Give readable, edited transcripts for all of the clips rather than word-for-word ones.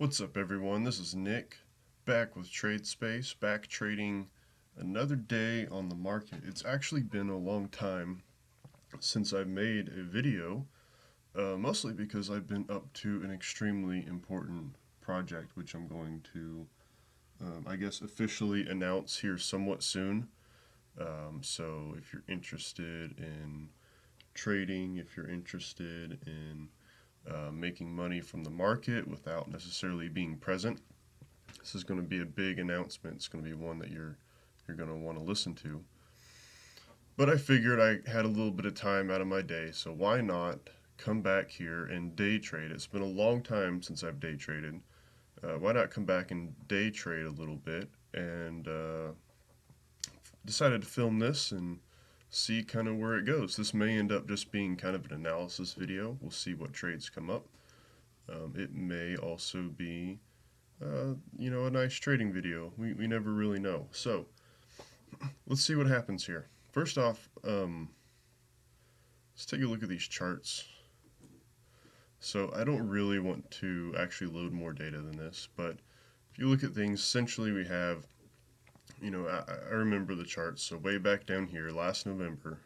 What's up, everyone? This is Nick, back with Trade Space, back trading another day on the market. It's actually been a long time since I've made a video, mostly because I've been up to an extremely important project, which I'm going to, I guess, officially announce here somewhat soon. So if you're interested in trading, if you're interested in making money from the market without necessarily being present, this is going to be a big announcement. It's going to be one that you're going to want to listen to. But I figured I had a little bit of time out of my day, so why not come back here and day trade? It's been a long time since I've day traded. Why not come back and day trade a little bit? And decided to film this and see kind of where it goes. This may end up just being kind of an analysis video. We'll see what trades come up. It may also be a nice trading video. We never really know. So let's see what happens here. First off, let's take a look at these charts. So I don't really want to actually load more data than this, but if you look at things, essentially we have, I remember the charts. So way back down here, last November,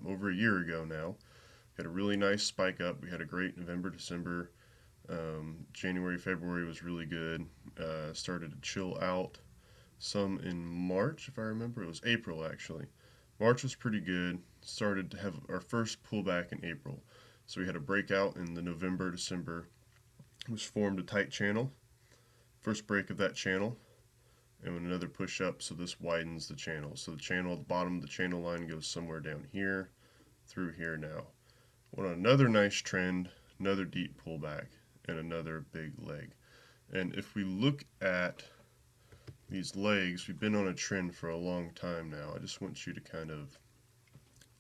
over a year ago now, we had a really nice spike up. We had a great November, December. January, February was really good. Started to chill out some in March, if I remember. It was April, actually. March was pretty good. Started to have our first pullback in April. So we had a breakout in the November, December, which formed a tight channel. First break of that channel, and another push up, so this widens the channel. So the channel at the bottom of the channel line goes somewhere down here through here now. Went on another nice trend, another deep pullback, and another big leg. And if we look at these legs, we've been on a trend for a long time now. I just want you to kind of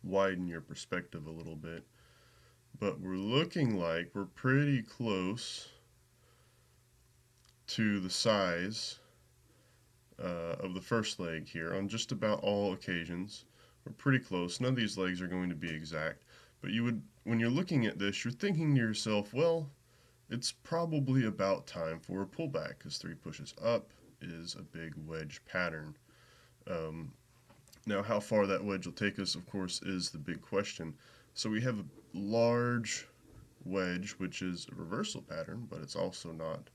widen your perspective a little bit. But we're looking like we're pretty close to the size of the first leg here on just about all occasions. We're pretty close. None of these legs are going to be exact. But when you're looking at this, you're thinking to yourself, well, it's probably about time for a pullback because 3 pushes up is a big wedge pattern. Now, how far that wedge will take us, of course, is the big question. So we have a large wedge, which is a reversal pattern, but it's also not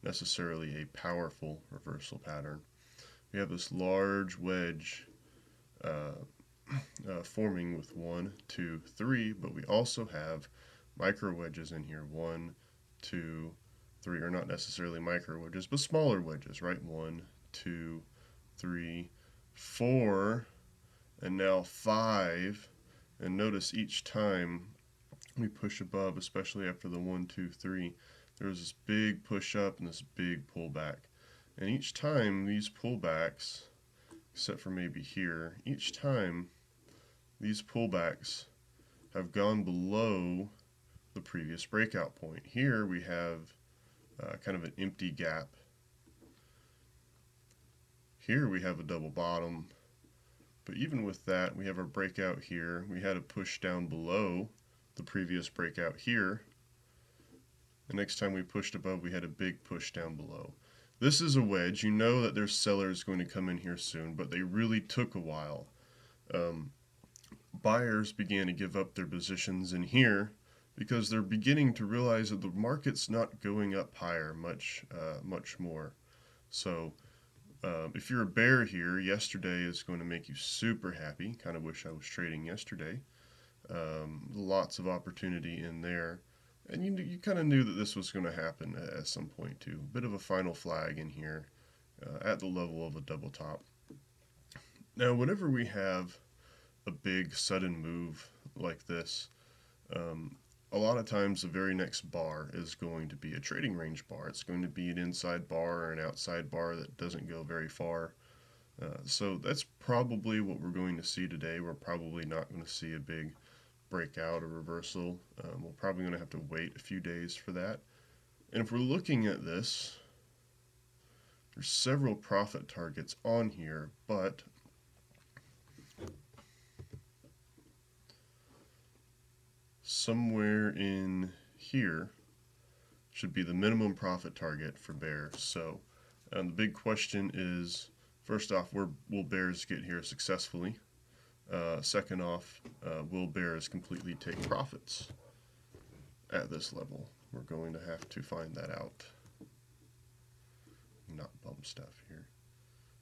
necessarily a powerful reversal pattern. We have this large wedge forming with 1, 2, 3, but we also have micro wedges in here. 1, 2, 3, or not necessarily micro wedges, but smaller wedges, right? 1, 2, 3, 4, and now 5. And notice each time we push above, especially after the 1, 2, 3, there's this big push up and this big pullback. And each time these pullbacks, except for maybe here, each time these pullbacks have gone below the previous breakout point. Here we have kind of an empty gap. Here we have a double bottom. But even with that, we have our breakout here. We had a push down below the previous breakout here. The next time we pushed above, we had a big push down below. This is a wedge. You know that there's sellers going to come in here soon, but they really took a while. Buyers began to give up their positions in here because they're beginning to realize that the market's not going up higher much more. So if you're a bear here, yesterday is going to make you super happy. Kind of wish I was trading yesterday. Lots of opportunity in there. And you kind of knew that this was going to happen at some point too. A bit of a final flag in here at the level of a double top. Now, whenever we have a big sudden move like this, a lot of times the very next bar is going to be a trading range bar. It's going to be an inside bar or an outside bar that doesn't go very far. So that's probably what we're going to see today. We're probably not going to see a big breakout or reversal. We're probably going to have to wait a few days for that. And if we're looking at this, there's several profit targets on here, but somewhere in here should be the minimum profit target for bears. So the big question is, first off, will bears get here successfully? Second off, will bears completely take profits at this level? We're going to have to find that out. Not bump stuff here.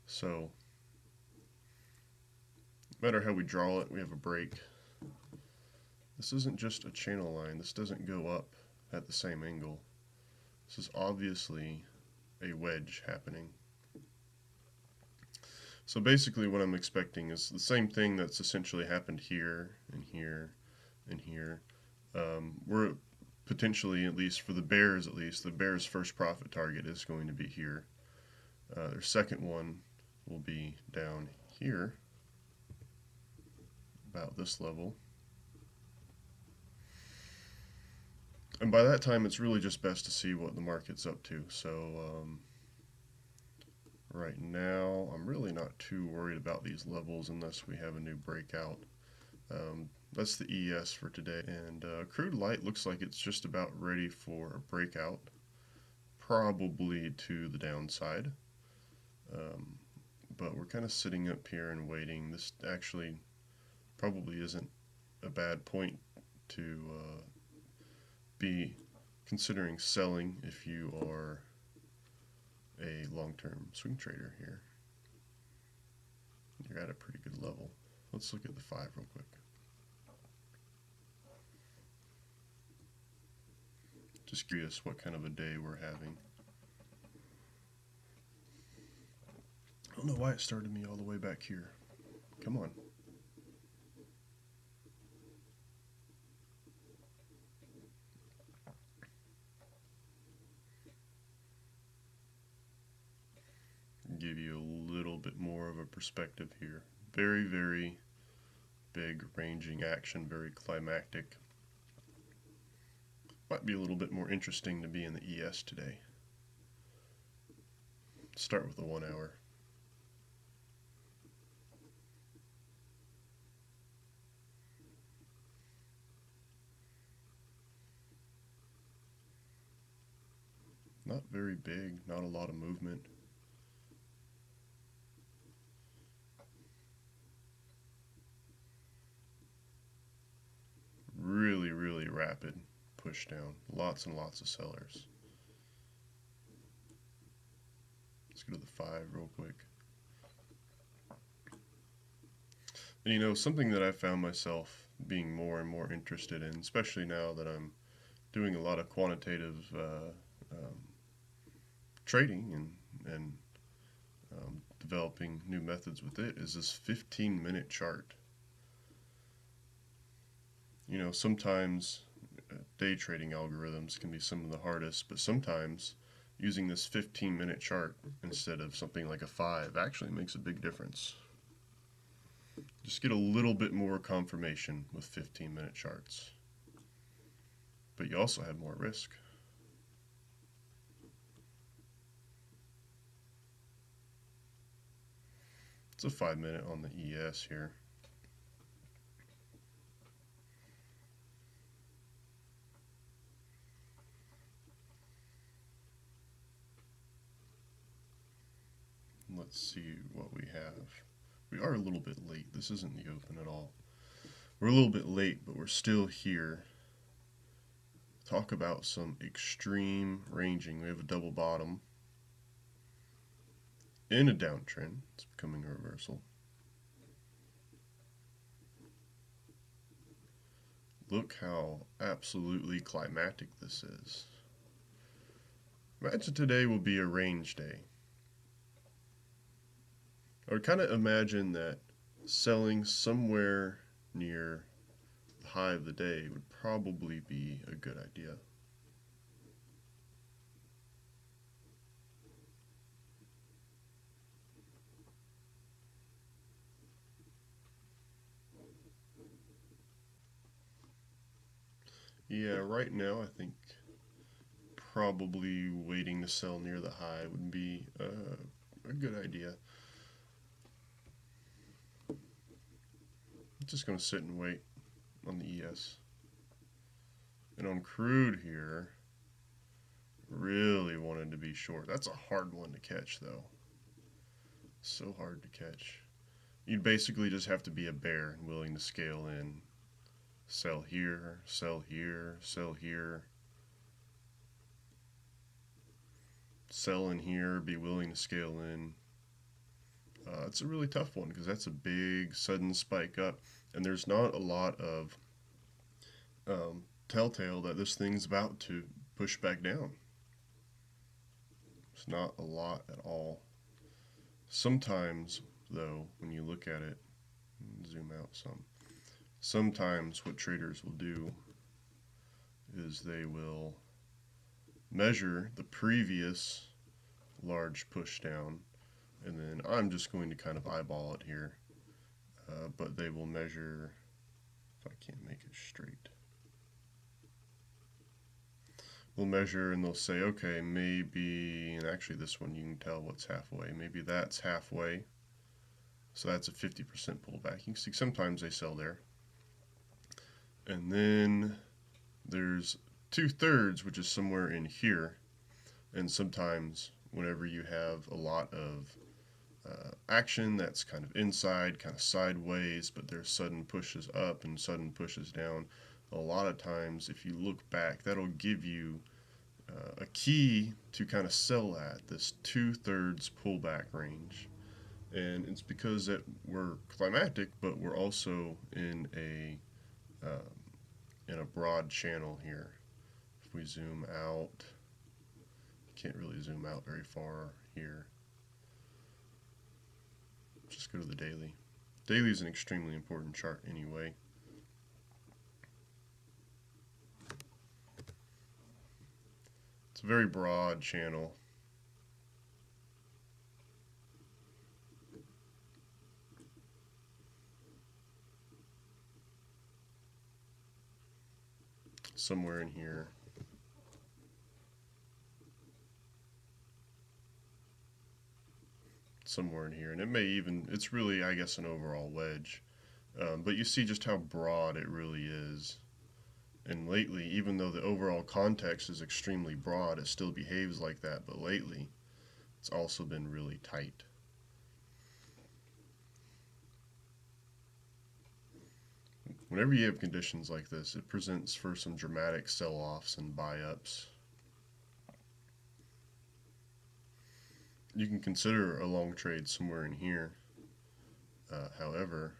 So, no matter how we draw it, we have a break. This isn't just a channel line. This doesn't go up at the same angle. This is obviously a wedge happening. So basically what I'm expecting is the same thing that's essentially happened here and here and here. We're potentially, at least for the bears at least, the bears' first profit target is going to be here. Their second one will be down here, about this level. And by that time, it's really just best to see what the market's up to. So right now, I'm really not too worried about these levels unless we have a new breakout. That's the ES for today. And crude light looks like it's just about ready for a breakout, probably to the downside. But we're kind of sitting up here and waiting. This actually probably isn't a bad point to be considering selling if you are a long-term swing trader here. You're at a pretty good level. Let's look at the 5 real quick. Just curious what kind of a day we're having. I don't know why it started me all the way back here. Come on. Give you a little bit more of a perspective here. Very, very big ranging action, very climactic. Might be a little bit more interesting to be in the ES today. Start with the 1 hour. Not very big, not a lot of movement. Really, really rapid push down. Lots and lots of sellers. Let's go to the 5 real quick. And you know, something that I found myself being more and more interested in, especially now that I'm doing a lot of quantitative trading and developing new methods with it, is this 15-minute chart. You know, sometimes day trading algorithms can be some of the hardest, but sometimes using this 15-minute chart instead of something like a 5 actually makes a big difference. Just get a little bit more confirmation with 15-minute charts. But you also have more risk. It's a 5-minute on the ES here. Let's see what we have. We are a little bit late. This isn't the open at all. We're a little bit late, but we're still here. Talk about some extreme ranging. We have a double bottom in a downtrend. It's becoming a reversal. Look how absolutely climactic this is. Imagine today will be a range day. I would kind of imagine that selling somewhere near the high of the day would probably be a good idea. Yeah, right now I think probably waiting to sell near the high would be a good idea. I'm just going to sit and wait on the ES. And on crude here, to be short. That's a hard one to catch, though. So hard to catch. You'd basically just have to be a bear and willing to scale in. Sell here, sell here, sell here. Sell in here, be willing to scale in. It's a really tough one because that's a big sudden spike up, and there's not a lot of telltale that this thing's about to push back down. It's not a lot at all. Sometimes, though, when you look at it, zoom out some, sometimes what traders will do is they will measure the previous large push down, and then I'm just going to kind of eyeball it here, but they will measure, if I can't make it straight, they'll measure and they'll say, okay, maybe, and actually this one you can tell what's halfway, maybe that's halfway, so that's a 50% pullback. You can see sometimes they sell there. And then there's 2/3, which is somewhere in here, and sometimes whenever you have a lot of action that's kind of inside, kind of sideways, but there's sudden pushes up and sudden pushes down, a lot of times if you look back, that'll give you a key to kind of sell at this 2/3 pullback range. And it's because that we're climactic, but we're also in a broad channel here. If we zoom out, can't really zoom out very far here. Just go to the daily. Daily is an extremely important chart anyway. It's a very broad channel. Somewhere in here. Somewhere in here, and it may even, it's really, I guess, an overall wedge, but you see just how broad it really is. And lately, even though the overall context is extremely broad, it still behaves like that, but lately it's also been really tight. Whenever you have conditions like this, it presents for some dramatic sell-offs and buy-ups. You can consider a long trade somewhere in here. However,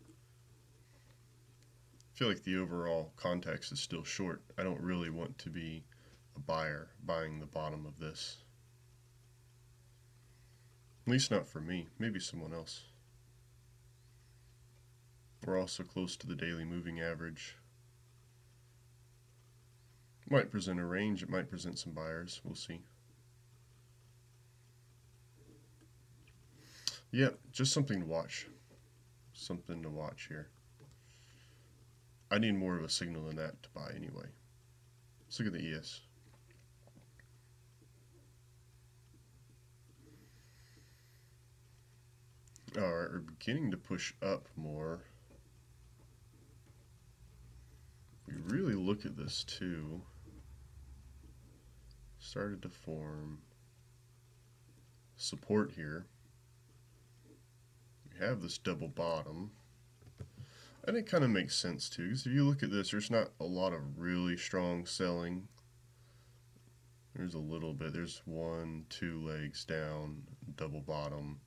I feel like the overall context is still short. I don't really want to be a buyer buying the bottom of this. At least not for me, maybe someone else. We're also close to the daily moving average. Might present a range, it might present some buyers, we'll see. Yep, just something to watch. Something to watch here. I need more of a signal than that to buy anyway. Let's look at the ES. Alright, we're beginning to push up more. We really look at this too. Started to form support here. We have this double bottom. And it kind of makes sense too, because if you look at this, there's not a lot of really strong selling. There's a little bit. There's 1, 2 legs down, double bottom.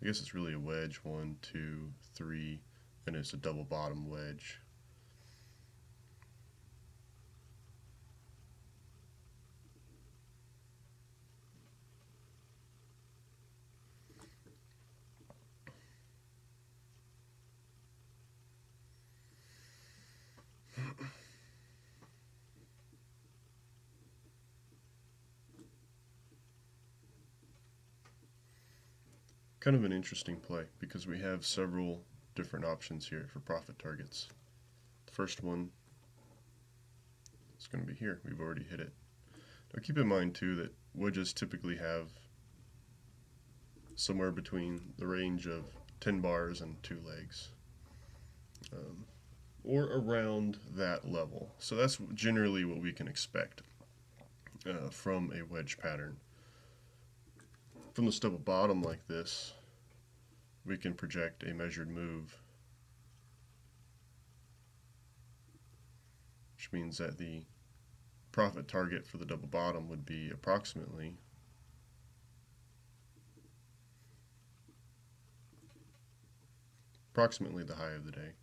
I guess it's really a wedge, 1, 2, 3, and it's a double bottom wedge. Kind of an interesting play because we have several different options here for profit targets. The first one is going to be here. We've already hit it. Now keep in mind too that wedges typically have somewhere between the range of 10 bars and 2 legs, or around that level. So that's generally what we can expect. from a wedge pattern. From this double bottom like this, we can project a measured move, which means that the profit target for the double bottom would be approximately the high of the day.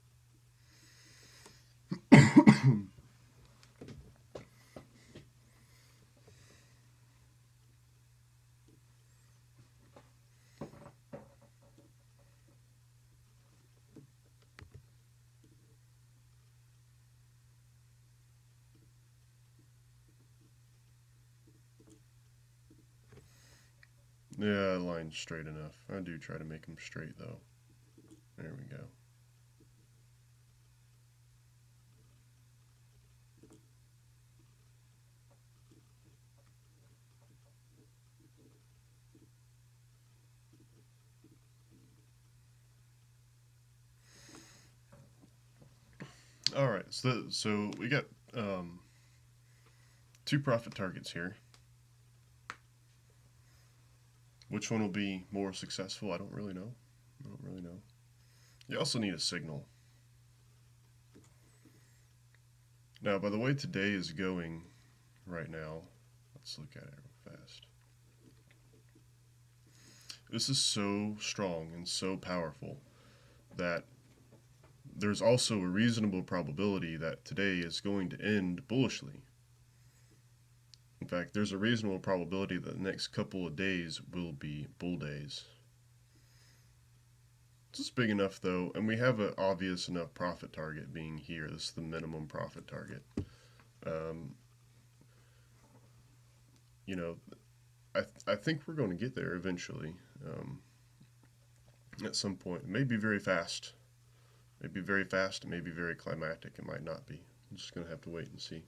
Yeah, the line's straight enough. I do try to make them straight though. There we go. All right, so we got two profit targets here. Which one will be more successful? I don't really know. You also need a signal. Now, by the way today is going right now, let's look at it real fast. This is so strong and so powerful that there's also a reasonable probability that today is going to end bullishly. In fact, there's a reasonable probability that the next couple of days will be bull days. It's big enough though, and we have an obvious enough profit target being here. This is the minimum profit target. You know, I think we're going to get there eventually. At some point, it may be very fast. Maybe very fast, it may be very climactic, it might not be. I'm just going to have to wait and see.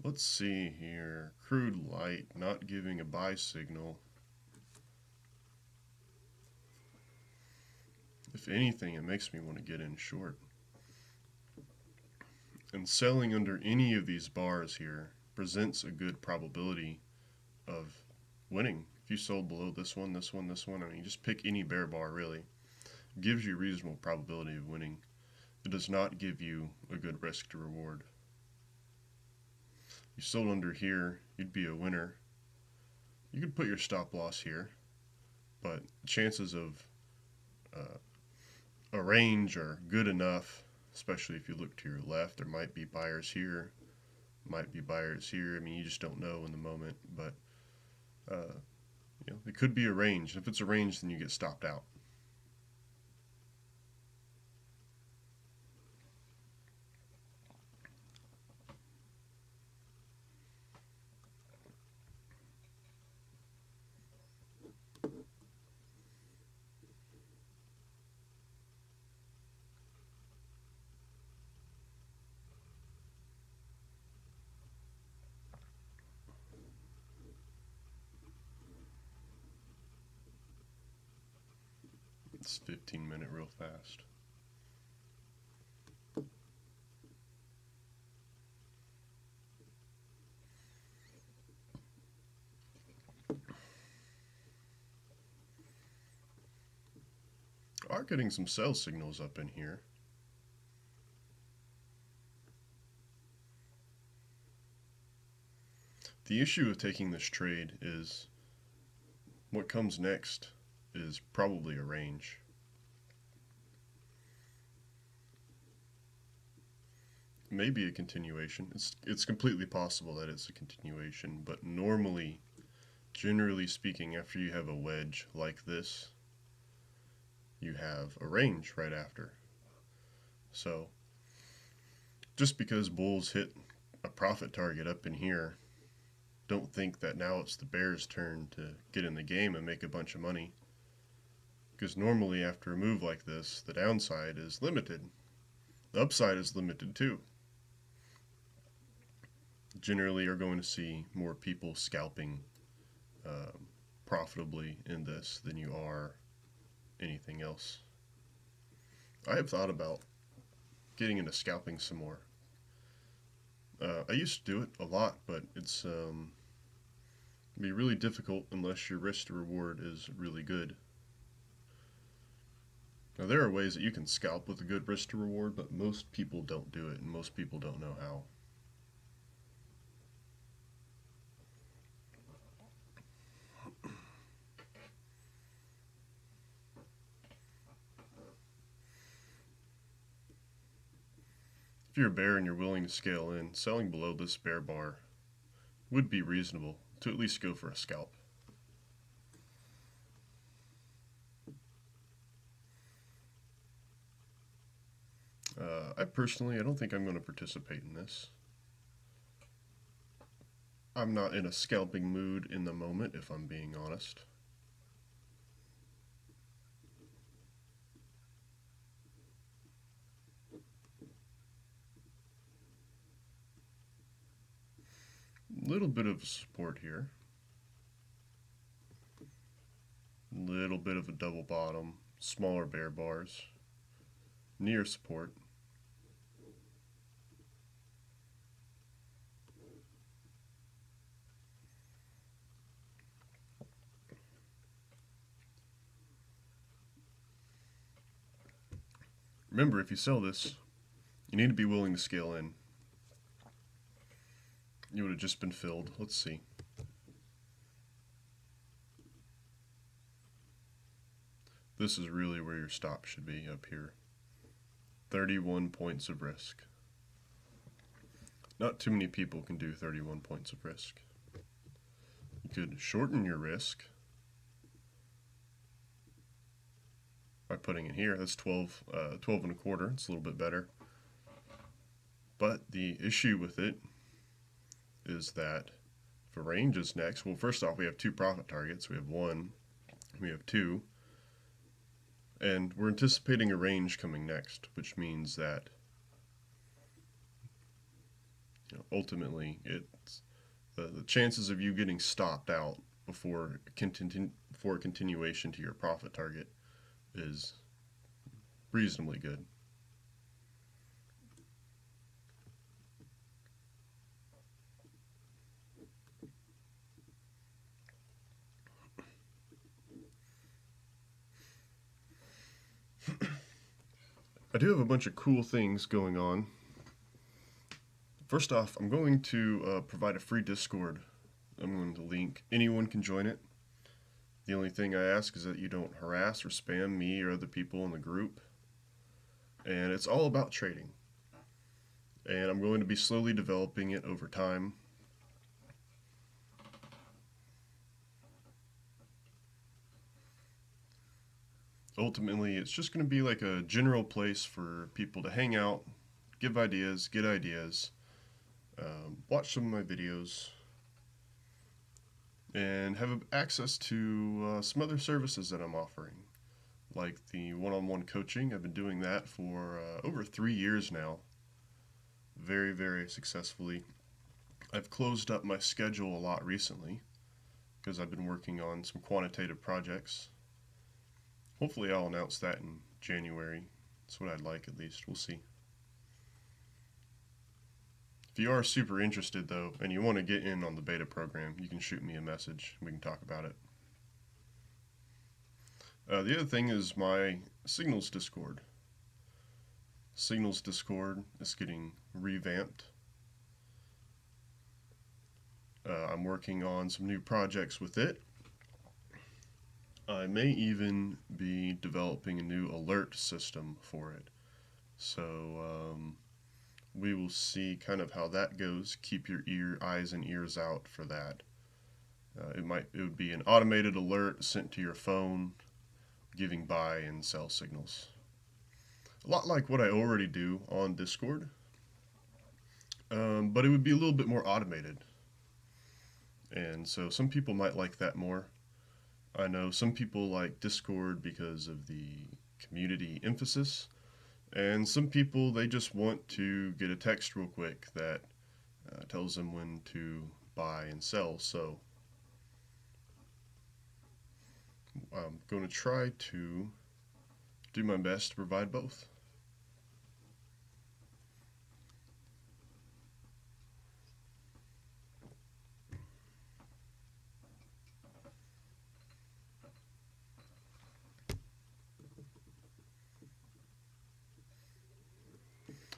Let's see here. Crude light, not giving a buy signal. If anything, it makes me want to get in short. And selling under any of these bars here presents a good probability of winning. If you sold below this one, I mean, just pick any bear bar really. It gives you a reasonable probability of winning. It does not give you a good risk to reward. You sold under here, you'd be a winner. You could put your stop loss here, but chances of a range are good enough, especially if you look to your left. There might be buyers here, might be buyers here. I mean, you just don't know in the moment, but it could be a range. If it's a range, then you get stopped out. It's 15-minute real fast. Are getting some sell signals up in here. The issue with taking this trade is what comes next is probably a range. Maybe a continuation. It's completely possible that it's a continuation, but normally, generally speaking, after you have a wedge like this, you have a range right after. So just because bulls hit a profit target up in here, don't think that now it's the bears' turn to get in the game and make a bunch of money. Because normally after a move like this, the downside is limited. The upside is limited too. Generally, you're going to see more people scalping profitably in this than you are anything else. I have thought about getting into scalping some more. I used to do it a lot, but it's be really difficult unless your risk to reward is really good. Now there are ways that you can scalp with a good risk to reward, but most people don't do it, and most people don't know how. If you're a bear and you're willing to scale in, selling below this bear bar would be reasonable to at least go for a scalp. I don't think I'm going to participate in this. I'm not in a scalping mood in the moment, if I'm being honest. Little bit of support here. Little bit of a double bottom, smaller bear bars, near support. Remember, if you sell this, you need to be willing to scale in. You would have just been filled. Let's see. This is really where your stop should be, up here. 31 points of risk. Not too many people can do 31 points of risk. You could shorten your risk by putting it here. That's 12 and a quarter. It's a little bit better. But the issue with it is that if a range is next, well, first off, we have two profit targets. We have one, we have two, and we're anticipating a range coming next, which means that ultimately it's the chances of you getting stopped out before a continuation to your profit target is reasonably good. I do have a bunch of cool things going on. First off, I'm going to provide a free Discord. I'm going to link. Anyone can join it. The only thing I ask is that you don't harass or spam me or other people in the group. And it's all about trading. And I'm going to be slowly developing it over time. Ultimately, it's just going to be like a general place for people to hang out, give ideas, get ideas, watch some of my videos, and have access to some other services that I'm offering, like the one-on-one coaching. I've been doing that for over 3 years now, very, very successfully. I've closed up my schedule a lot recently because I've been working on some quantitative projects. Hopefully I'll announce that in January. That's what I'd like, at least. We'll see. If you are super interested, though, and you want to get in on the beta program, you can shoot me a message. We can talk about it. The other thing is my Signals Discord. Signals Discord is getting revamped. I'm working on some new projects with it. I may even be developing a new alert system for it. So we will see kind of how that goes. Keep your eyes and ears out for that. It would be an automated alert sent to your phone, giving buy and sell signals. A lot like what I already do on Discord, but it would be a little bit more automated. And so some people might like that more. I know some people like Discord because of the community emphasis, and some people they just want to get a text real quick that tells them when to buy and sell. So I'm going to try to do my best to provide both.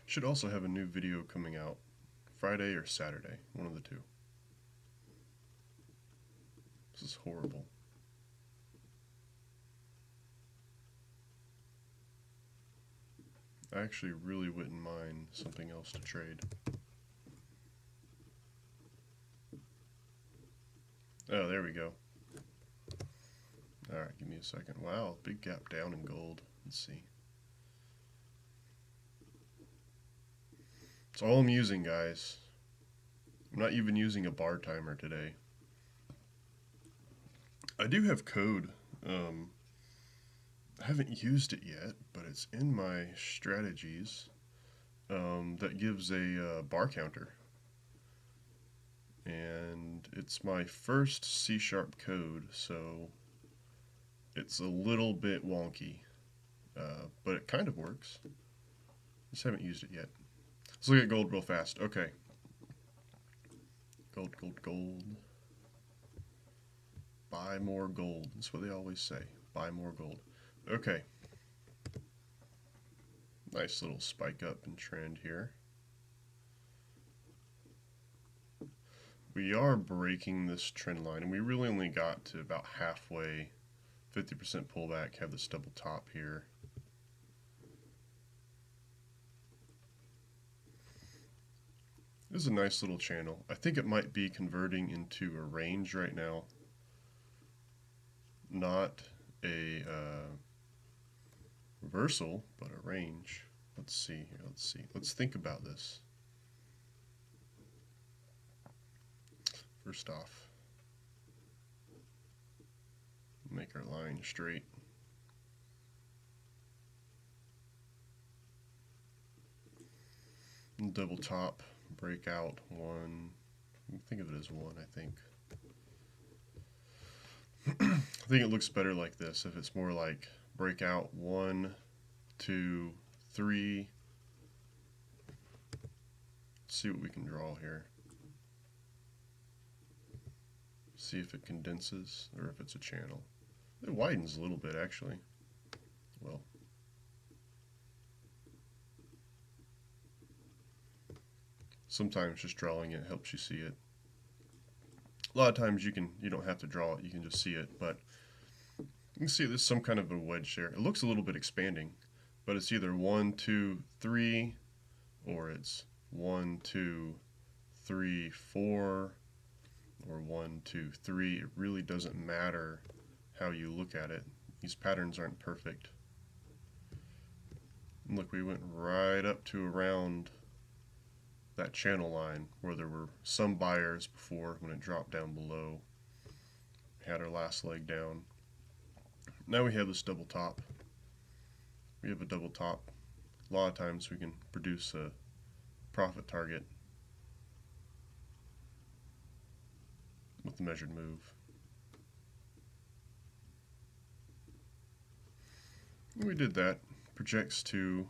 Should also have a new video coming out Friday or Saturday, one of the two. This is horrible. I actually really wouldn't mind something else to trade. Oh, there we go. Alright, give me a second. Wow, big gap down in gold. Let's see. It's all I'm using, guys. I'm not even using a bar timer today. I do have code. I haven't used it yet, but it's in my strategies that gives a bar counter. And it's my first C# code, so it's a little bit wonky, but it kind of works. Just haven't used it yet. Let's look at gold real fast. Okay. Gold, gold, gold. Buy more gold. That's what they always say. Buy more gold. Okay. Nice little spike up in trend here. We are breaking this trend line, and we really only got to about halfway. 50% pullback, have this double top here. This is a nice little channel. I think it might be converting into a range right now. Not a reversal, but a range. Let's see here, let's see. Let's think about this. First off, make our line straight. Double top, breakout, one. Think of it as one, I think. I think it looks better like this if it's more like breakout 1, 2, 3. Let's see what we can draw here. See if it condenses or if it's a channel. It widens a little bit actually. Well, sometimes just drawing it helps you see it. A lot of times you don't have to draw it, you can just see it, but you can see there's some kind of a wedge there. It looks a little bit expanding, but it's either 1, 2, 3, or it's 1, 2, 3, 4, or 1, 2, 3. It really doesn't matter how you look at it. These patterns aren't perfect. And look, we went right up to around that channel line where there were some buyers before when it dropped down below. We had our last leg down. Now we have this double top. We have a double top. A lot of times we can produce a profit target with the measured move. We did that. Projects to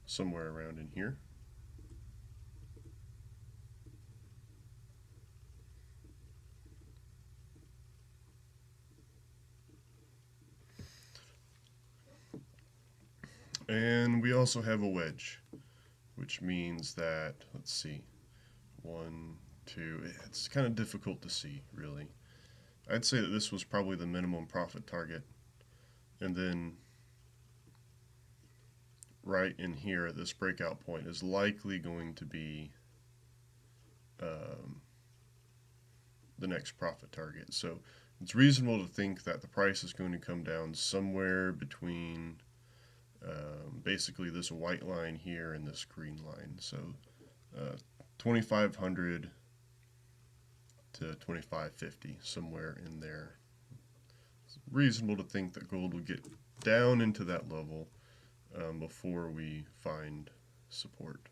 somewhere around in here. And we also have a wedge, which means that, let's see, 1, 2, it's kind of difficult to see, really. I'd say that this was probably the minimum profit target. And then right in here at this breakout point is likely going to be the next profit target. So it's reasonable to think that the price is going to come down somewhere between basically this white line here and this green line. So 2,500 to 25.50, somewhere in there. It's reasonable to think that gold will get down into that level before we find support.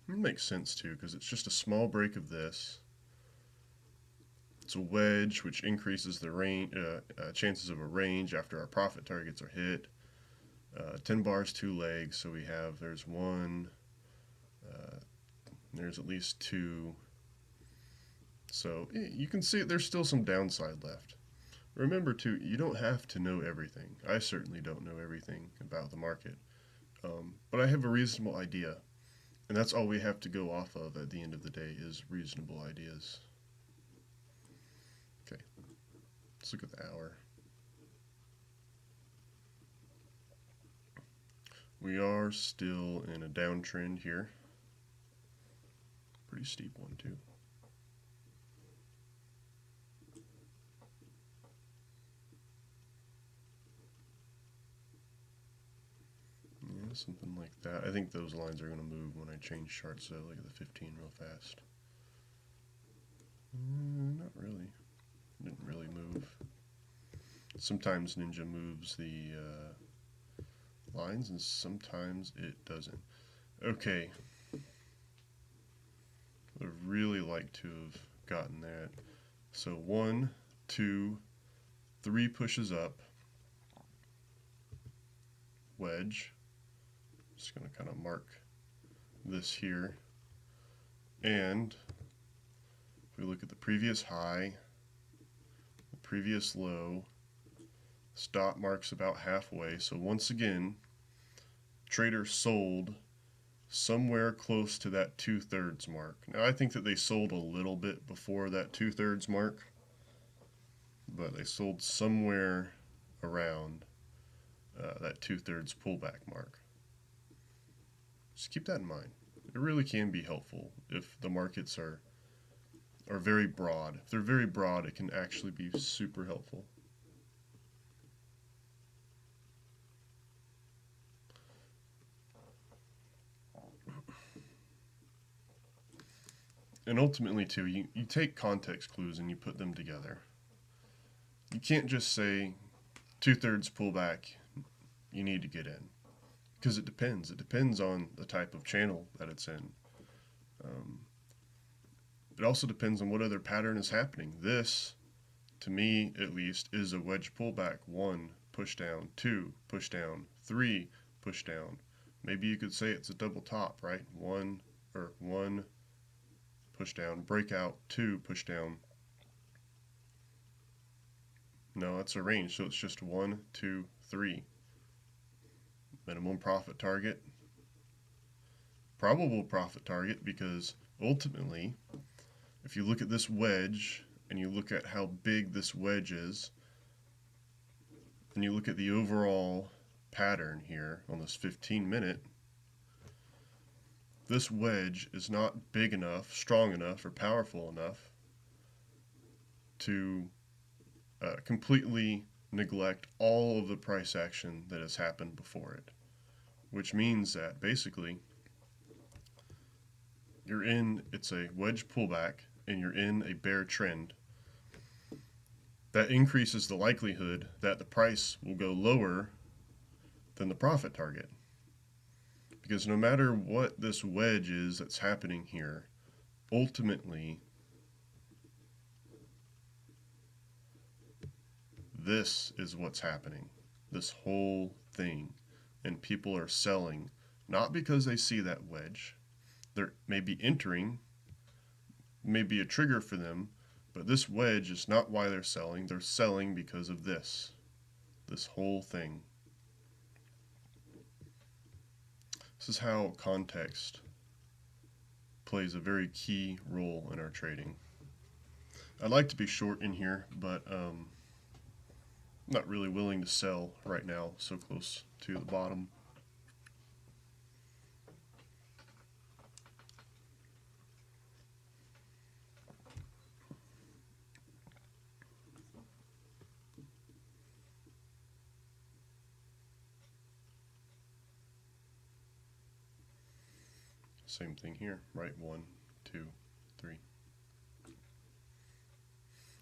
It makes sense too, because it's just a small break of this. It's a wedge, which increases the range, chances of a range after our profit targets are hit. 10 bars, 2 legs, so we have, there's one, there's at least 2. So you can see there's still some downside left. Remember too, you don't have to know everything. I certainly don't know everything about the market, but I have a reasonable idea, and that's all we have to go off of at the end of the day is reasonable ideas. Okay, let's look at the hour. We are still in a downtrend here. Pretty steep one too. Yeah, something like that. I think those lines are going to move when I change charts, so look at the 15 real fast. Not really. Didn't really move. Sometimes Ninja moves the lines, and sometimes it doesn't. Okay. I'd really like to have gotten that. So 1, 2, 3 pushes up. Wedge. Just going to kind of mark this here. And if we look at the previous high, the previous low, stop marks about halfway. So once again, trader sold somewhere close to that 2/3 mark. Now I think that they sold a little bit before that 2/3 mark, but they sold somewhere around that 2/3 pullback mark. Just keep that in mind. It really can be helpful if the markets are very broad. If they're very broad, it can actually be super helpful. And ultimately, too, you take context clues and you put them together. You can't just say 2/3 pullback, you need to get in. Because it depends. It depends on the type of channel that it's in. It also depends on what other pattern is happening. This, to me at least, is a wedge pullback. 1, push down, 2, push down, 3, push down. Maybe you could say it's a double top, right? 1, push down, breakout, 2, push down. No, it's a range, so it's just 1, 2, 3. Minimum profit target, probable profit target, because ultimately, if you look at this wedge and you look at how big this wedge is, and you look at the overall pattern here on this 15-minute, this wedge is not big enough, strong enough, or powerful enough to completely neglect all of the price action that has happened before it. Which means that basically it's a wedge pullback and you're in a bear trend. That increases the likelihood that the price will go lower than the profit target. Because no matter what this wedge is that's happening here, ultimately this is what's happening. This whole thing. And people are selling, not because they see that wedge. They're maybe entering, maybe a trigger for them, but this wedge is not why they're selling. They're selling because of this whole thing. This is how context plays a very key role in our trading. I'd like to be short in here, but not really willing to sell right now, so close to the bottom. Same thing here, right? 1, 2, 3.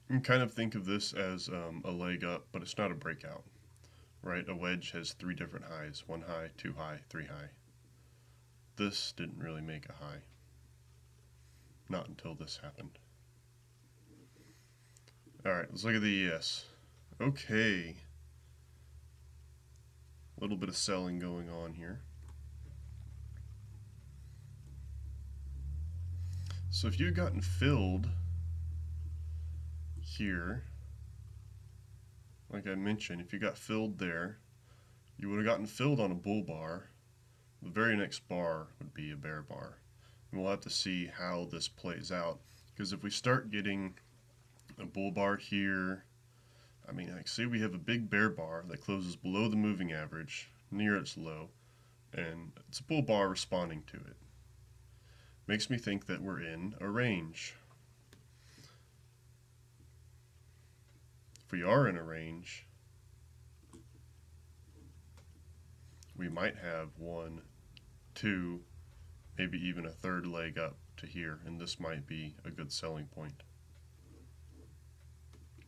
You can kind of think of this as a leg up, but it's not a breakout, right? A wedge has three different highs: one high, two high, three high. This didn't really make a high. Not until this happened. Alright, let's look at the ES. Okay. A little bit of selling going on here. So if you had gotten filled here, like I mentioned, if you got filled there, you would have gotten filled on a bull bar. The very next bar would be a bear bar. And we'll have to see how this plays out. Because if we start getting a bull bar here, I mean, like, say we have a big bear bar that closes below the moving average, near its low, and it's a bull bar responding to it. Makes me think that we're in a range. If we are in a range, we might have one, two, maybe even a third leg up to here, and this might be a good selling point.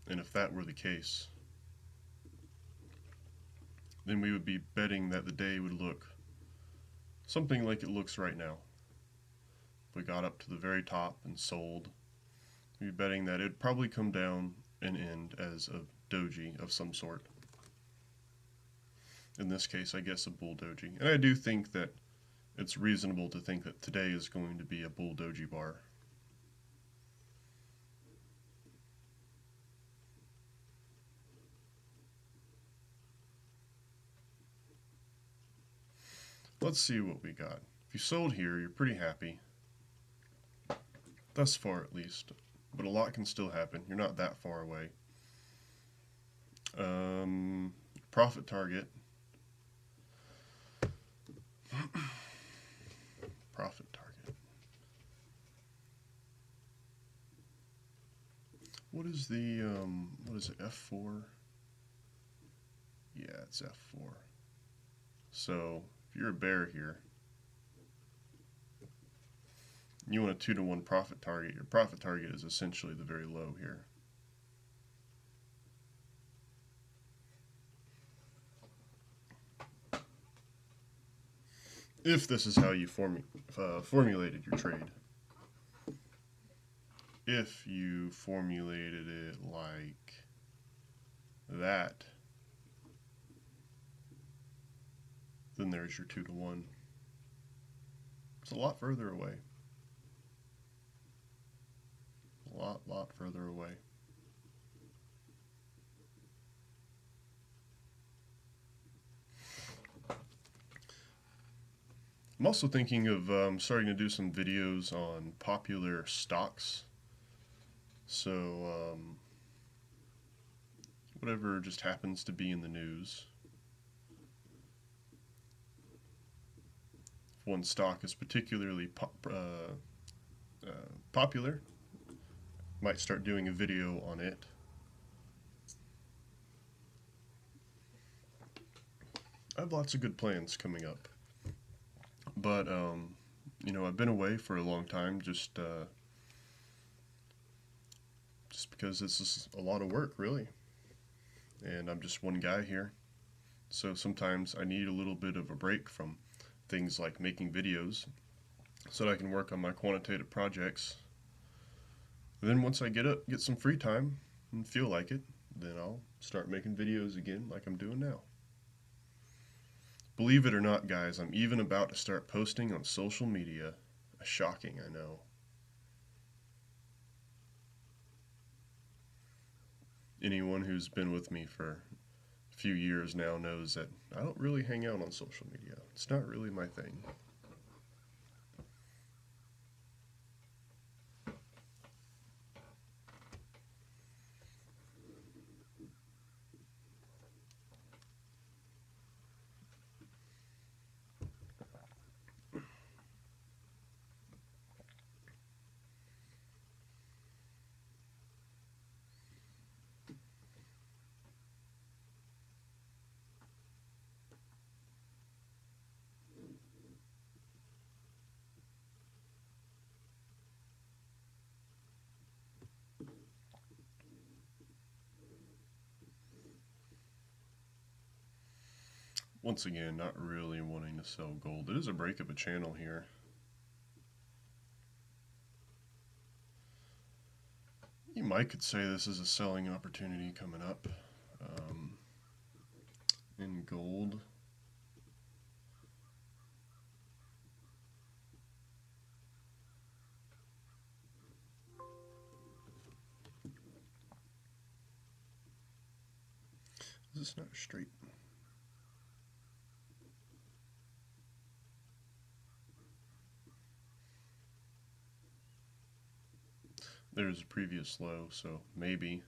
And if that were the case, then we would be betting that the day would look something like it looks right now. If we got up to the very top and sold, we'd be betting that it'd probably come down and end as a doji of some sort. In this case, I guess a bull doji. And I do think that it's reasonable to think that today is going to be a bull doji bar. Let's see what we got. If you sold here, you're pretty happy. Thus far, at least. But a lot can still happen. You're not that far away. Profit target. Profit target. What is the, what is it, F4? Yeah, it's F4. So, if you're a bear here, you want a 2-to-1 profit target. Your profit target is essentially the very low here. If this is how you formulated your trade. If you formulated it like that, then there's your 2-to-1. It's a lot further away. A lot further away. I'm also thinking of starting to do some videos on popular stocks. So, whatever just happens to be in the news. If one stock is particularly popular, might start doing a video on it. I have lots of good plans coming up. But, you know, I've been away for a long time just because this is a lot of work, really. And I'm just one guy here. So sometimes I need a little bit of a break from things like making videos so that I can work on my quantitative projects. And then once I get some free time and feel like it, then I'll start making videos again like I'm doing now. Believe it or not, guys, I'm even about to start posting on social media. Shocking, I know. Anyone who's been with me for a few years now knows that I don't really hang out on social media. It's not really my thing. Once again, not really wanting to sell gold. It is a break of a channel here. You might could say this is a selling opportunity coming up in gold. Is this not straight? There's a previous low, so maybe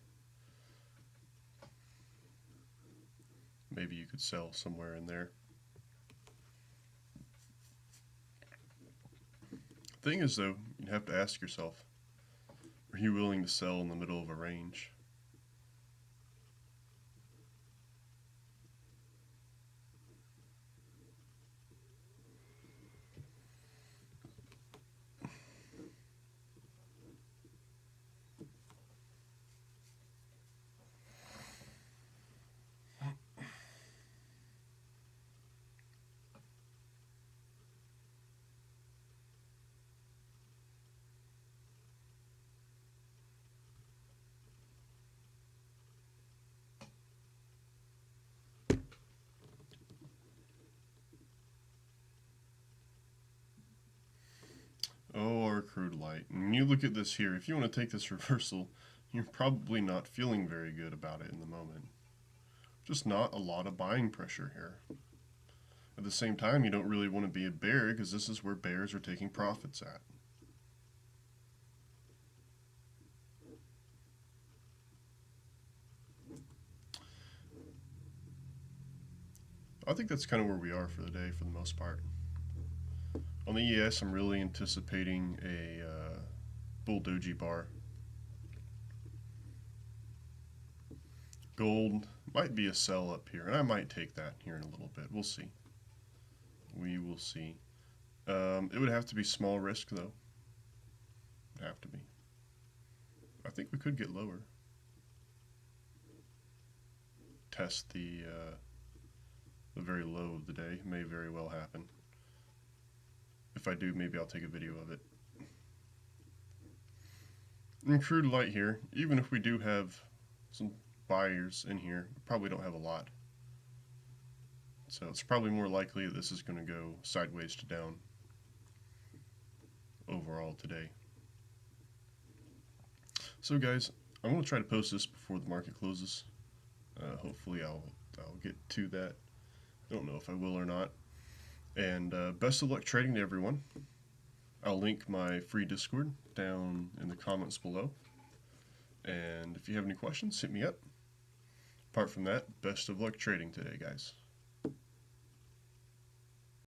you could sell somewhere in there. Thing is, though, you'd have to ask yourself, are you willing to sell in the middle of a range? Oh, our crude light. And you look at this here, if you want to take this reversal, you're probably not feeling very good about it in the moment. Just not a lot of buying pressure here. At the same time, you don't really want to be a bear because this is where bears are taking profits at. I think that's kind of where we are for the day for the most part. On the ES, I'm really anticipating a bull doji bar. Gold might be a sell up here, and I might take that here in a little bit. We'll see. We will see. It would have to be small risk, though. It'd have to be. I think we could get lower. Test the very low of the day. May very well happen. If I do, maybe I'll take a video of it. And crude light here, even if we do have some buyers in here, we probably don't have a lot. So it's probably more likely that this is going to go sideways to down overall today. So guys, I'm going to try to post this before the market closes. Hopefully I'll get to that. I don't know if I will or not. And best of luck trading to everyone. I'll link my free Discord down in the comments below. And if you have any questions, hit me up. Apart from that, best of luck trading today, guys.